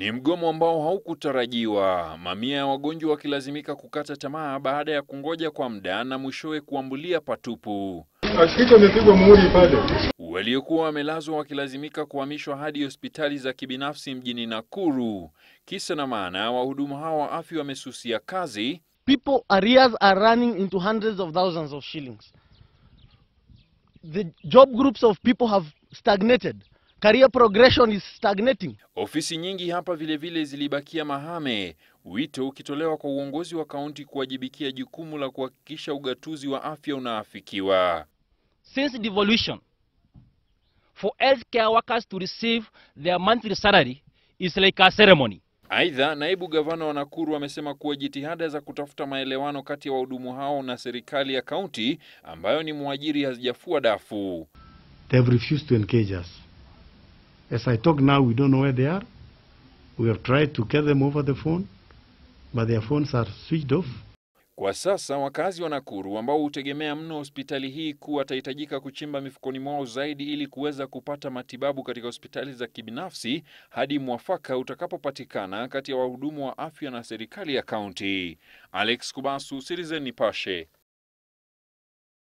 Ni mgomo ambao haukutarajiwa, mamia ya wagonjwa wakilazimika kukata tamaa baada ya kungoja kwa muda na mwishowe kuambulia patupu. Waliokuwa wamelazwa wakilazimika kuhamishwa hadi hospitali za kibinafsi mjini Nakuru. Kisa na maana, wahudumu hawa wa afya wamesusia kazi. People arrears are running into hundreds of thousands of shillings. The job groups of people have stagnated. Career progression is stagnating. Ofisi nyingi hapa vile zilibakia mahame, wito ukitolewa kwa uongozi wa kaunti kuwajibikia jukumu la kuhakikisha ugatuzi wa afya unaafikiwa. Since devolution, for healthcare workers to receive their monthly salary is like a ceremony. Aidha, naibu gavana wa Nakuru amesema kuwa jitihada za kutafuta maelewano kati ya wahudumu hao na serikali ya kaunti ambayo ni muajiri hazijafua dafu. They have refused to engage us. As I talk now, we don't know where they are. We have tried to get them over the phone, but their phones are switched off. Kwa sasa wakazi wa Nakuru ambao hutegemea mno hospitali hii kuu watahitajika kuchimba mifukoni mwao zaidi ili kuweza kupata matibabu katika hospitali za kibinafsi hadi mwafaka utakapopatikana kati ya wahudumu wa afya na serikali ya kaunti. Alex Kubasu, Citizen Nipashe.